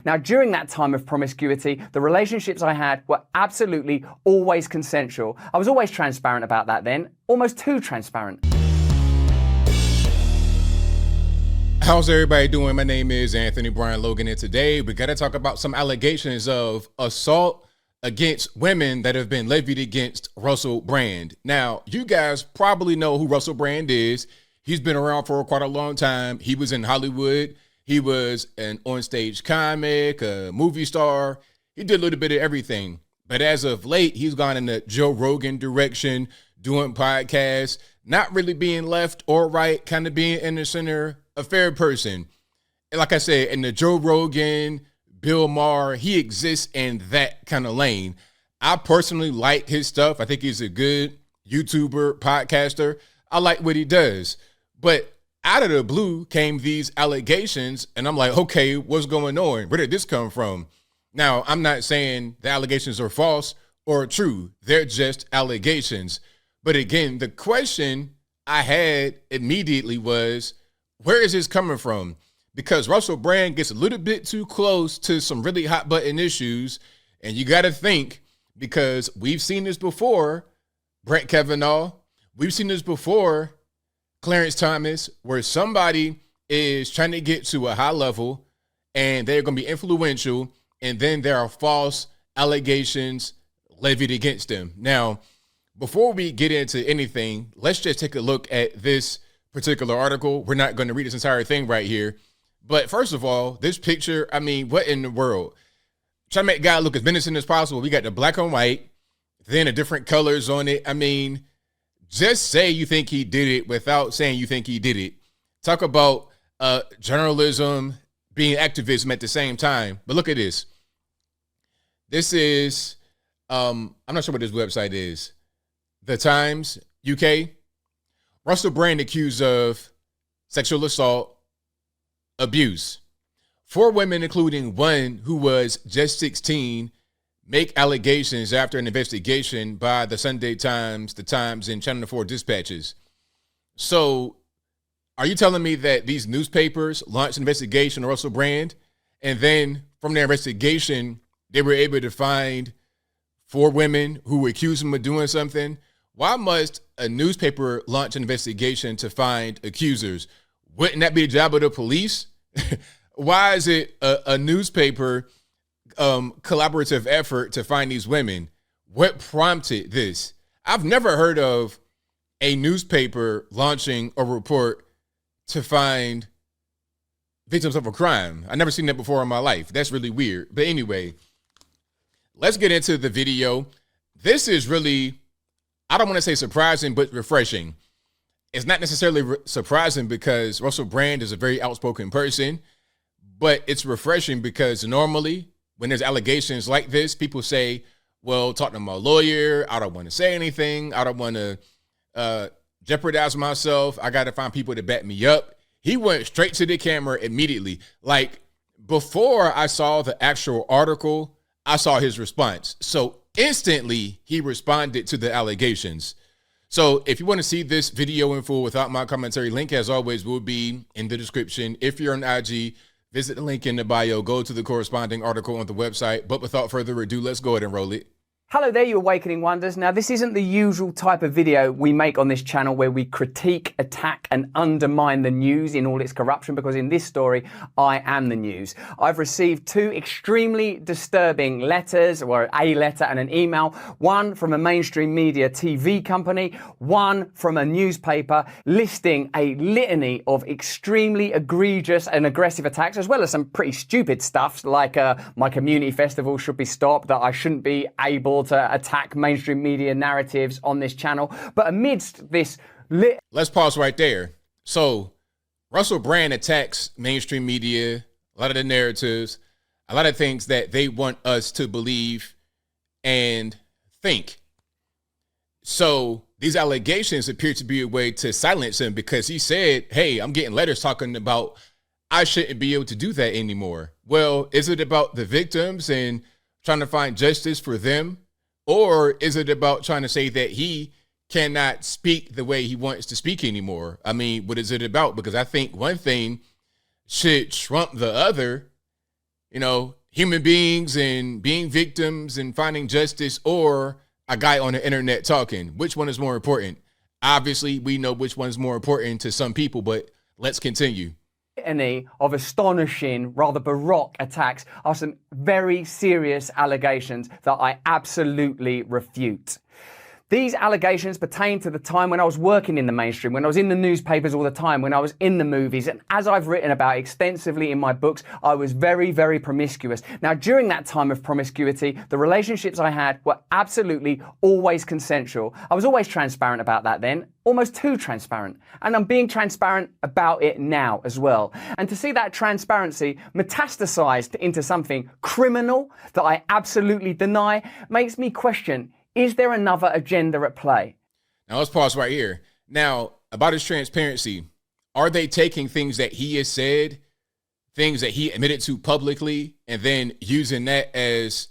Now, during that time of promiscuity, the relationships I had were absolutely always consensual. I was always transparent about that then, almost too transparent. How's everybody doing? My name is Anthony Brian Logan, and today we got to talk about some allegations of assault against women that have been levied against Russell Brand. Now, you guys probably know who Russell Brand is. He's been around for quite a long time. He was in Hollywood. He was an onstage comic, a movie star. He did a little bit of everything. But as of late, he's gone in the Joe Rogan direction, doing podcasts, not really being left or right, kind of being in the center, a fair person. Like I said, in the Joe Rogan, Bill Maher, he exists in that kind of lane. I personally like his stuff. I think he's a good YouTuber, podcaster. I like what he does. But out of the blue came these allegations, and I'm like, okay, what's going on? Where did this come from? Now, I'm not saying the allegations are false or true. They're just allegations. But again, the question I had immediately was, where is this coming from? Because Russell Brand gets a little bit too close to some really hot button issues. And you got to think, because we've seen this before, Brett Kavanaugh, we've seen this before, Clarence Thomas, where somebody is trying to get to a high level and they're going to be influential, and then there are false allegations levied against them. Now, before we get into anything, let's just take a look at this particular article. We're not going to read this entire thing right here. But first of all, this picture, I mean, what in the world? Try to make God look as menacing as possible. We got the black and white, then the different colors on it. I mean, just say you think he did it without saying you think he did it. Talk about journalism being activism at the same time. But look at this. This is, I'm not sure what this website is. The Times, UK. Russell Brand accused of sexual assault, abuse. 4 women, including one who was just 16, make allegations after an investigation by the Sunday Times, the Times, and Channel 4 dispatches. So are you telling me that these newspapers launched an investigation on Russell Brand, and then from their investigation, they were able to find 4 women who accused him of doing something? Why must a newspaper launch an investigation to find accusers? Wouldn't that be the job of the police? Why is it a newspaper collaborative effort to find these women? What prompted this? I've never heard of a newspaper launching a report to find victims of a crime. I've never seen that before in my life. That's really weird. But anyway, let's get into the video. This is really, I don't want to say surprising, but refreshing. It's not necessarily surprising because Russell Brand is a very outspoken person, but it's refreshing because normally when there's allegations like this, people say, well, talk to my lawyer. I don't want to say anything. I don't want to jeopardize myself. I got to find people to back me up. He went straight to the camera immediately. Like, before I saw the actual article, I saw his response. So instantly he responded to the allegations. So if you want to see this video in full without my commentary, link as always will be in the description. If you're on IG, visit the link in the bio, go to the corresponding article on the website. But without further ado, let's go ahead and roll it. Hello there, you Awakening Wonders. Now, this isn't the usual type of video we make on this channel where we critique, attack, and undermine the news in all its corruption, because in this story, I am the news. I've received 2 extremely disturbing letters, or a letter and an email, one from a mainstream media TV company, one from a newspaper, listing a litany of extremely egregious and aggressive attacks, as well as some pretty stupid stuff, like my community festival should be stopped, that I shouldn't be able to attack mainstream media narratives on this channel. But amidst this let's pause right there. So Russell Brand attacks mainstream media, a lot of the narratives, a lot of things that they want us to believe and think. So these allegations appear to be a way to silence him, because he said, hey, I'm getting letters talking about I shouldn't be able to do that anymore. Well, is it about the victims and trying to find justice for them? Or is it about trying to say that he cannot speak the way he wants to speak anymore? I mean, what is it about? Because I think one thing should trump the other. human beings and being victims and finding justice, or a guy on the internet talking? Which one is more important? Obviously, we know which one's more important to some people, but let's continue. Any of astonishing, rather baroque attacks are some very serious allegations that I absolutely refute. These allegations pertain to the time when I was working in the mainstream, when I was in the newspapers all the time, when I was in the movies, and as I've written about extensively in my books, I was very, very promiscuous. Now, during that time of promiscuity, the relationships I had were absolutely always consensual. I was always transparent about that then, almost too transparent. And I'm being transparent about it now as well. And to see that transparency metastasized into something criminal that I absolutely deny makes me question, is there another agenda at play? Now let's pause right here. Now, about his transparency, are they taking things that he has said, things that he admitted to publicly, and then using that as,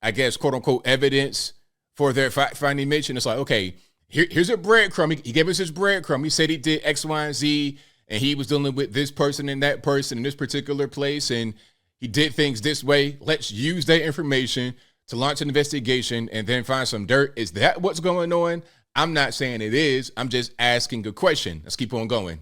I guess, quote unquote, evidence for their fact-finding mission? It's like, okay, here's a breadcrumb. He gave us his breadcrumb. He said he did X, Y, and Z, and he was dealing with this person and that person in this particular place, and he did things this way. Let's use that information to launch an investigation and then find some dirt. Is that what's going on? I'm not saying it is. I'm just asking a question. Let's keep on going.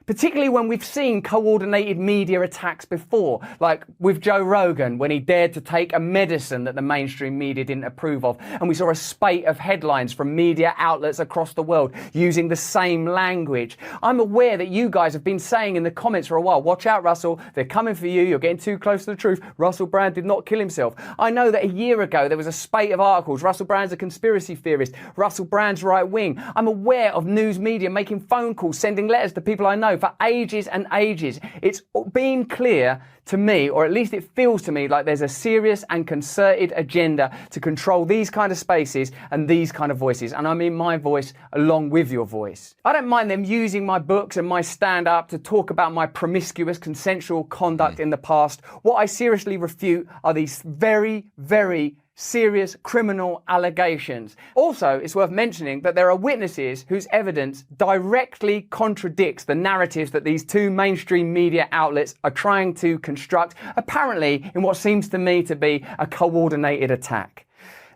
Particularly when we've seen coordinated media attacks before, like with Joe Rogan, when he dared to take a medicine that the mainstream media didn't approve of. And we saw a spate of headlines from media outlets across the world using the same language. I'm aware that you guys have been saying in the comments for a while, watch out, Russell, they're coming for you, you're getting too close to the truth. Russell Brand did not kill himself. I know that a year ago there was a spate of articles, Russell Brand's a conspiracy theorist, Russell Brand's right wing. I'm aware of news media making phone calls, sending letters to people I know for ages and ages. It's been clear to me, or at least it feels to me, like there's a serious and concerted agenda to control these kind of spaces and these kind of voices. And I mean my voice along with your voice. I don't mind them using my books and my stand-up to talk about my promiscuous consensual conduct in the past. What I seriously refute are these very, very serious criminal allegations. Also, it's worth mentioning that there are witnesses whose evidence directly contradicts the narratives that these two mainstream media outlets are trying to construct, apparently in what seems to me to be a coordinated attack.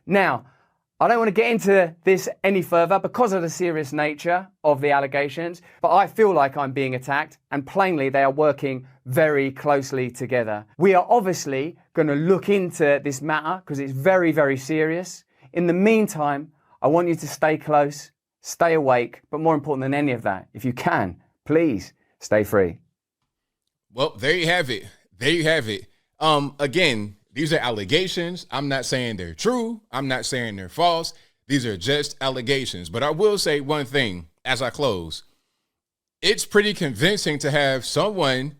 Now, I don't want to get into this any further because of the serious nature of the allegations, but I feel like I'm being attacked, and plainly they are working very closely together. We are obviously going to look into this matter because it's very, very serious. In the meantime, I want you to stay close, stay awake, but more important than any of that, if you can, please stay free. Well, there you have it. There you have it. Again, these are allegations. I'm not saying they're true. I'm not saying they're false. These are just allegations. But I will say one thing as I close. It's pretty convincing to have someone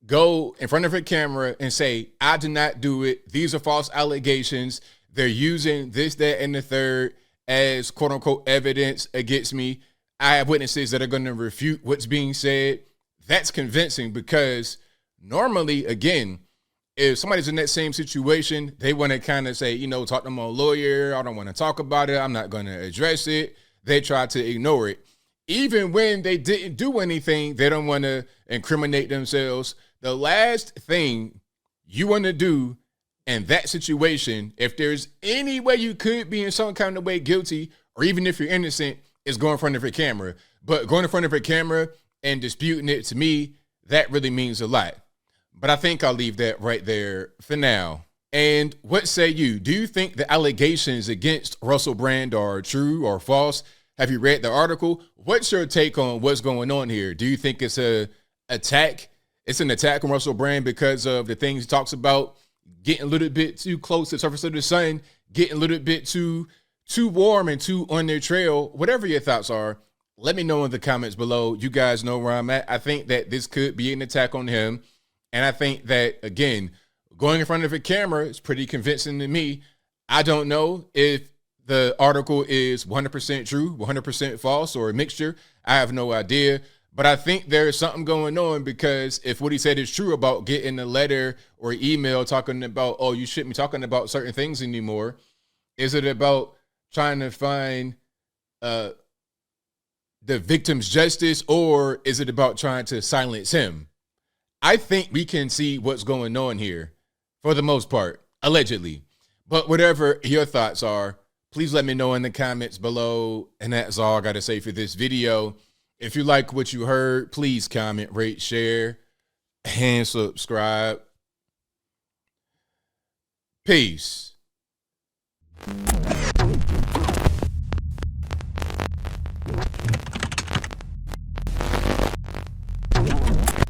go in front of a camera and say, I did not do it. These are false allegations. They're using this, that, and the third as quote unquote evidence against me. I have witnesses that are going to refute what's being said. That's convincing because normally, again, if somebody's in that same situation, they want to kind of say, talk to my lawyer. I don't want to talk about it. I'm not going to address it. They try to ignore it. Even when they didn't do anything, they don't want to incriminate themselves. The last thing you want to do in that situation, if there's any way you could be in some kind of way guilty, or even if you're innocent, is go in front of a camera. But going in front of a camera and disputing it, to me, that really means a lot. But I think I'll leave that right there for now. And what say you? Do you think the allegations against Russell Brand are true or false? Have you read the article? What's your take on what's going on here? Do you think it's an attack? It's an attack on Russell Brand because of the things he talks about, getting a little bit too close to the surface of the sun, getting a little bit too warm and too on their trail? Whatever your thoughts are, let me know in the comments below. You guys know where I'm at. I think that this could be an attack on him. And I think that, again, going in front of a camera is pretty convincing to me. I don't know if the article is 100% true, 100% false, or a mixture. I have no idea. But I think there's something going on, because if what he said is true about getting a letter or email talking about, oh, you shouldn't be talking about certain things anymore, is it about trying to find the victim's justice, or is it about trying to silence him? I think we can see what's going on here for the most part, allegedly. But whatever your thoughts are, please let me know in the comments below. And that's all I got to say for this video. If you like what you heard, please comment, rate, share, and subscribe. Peace.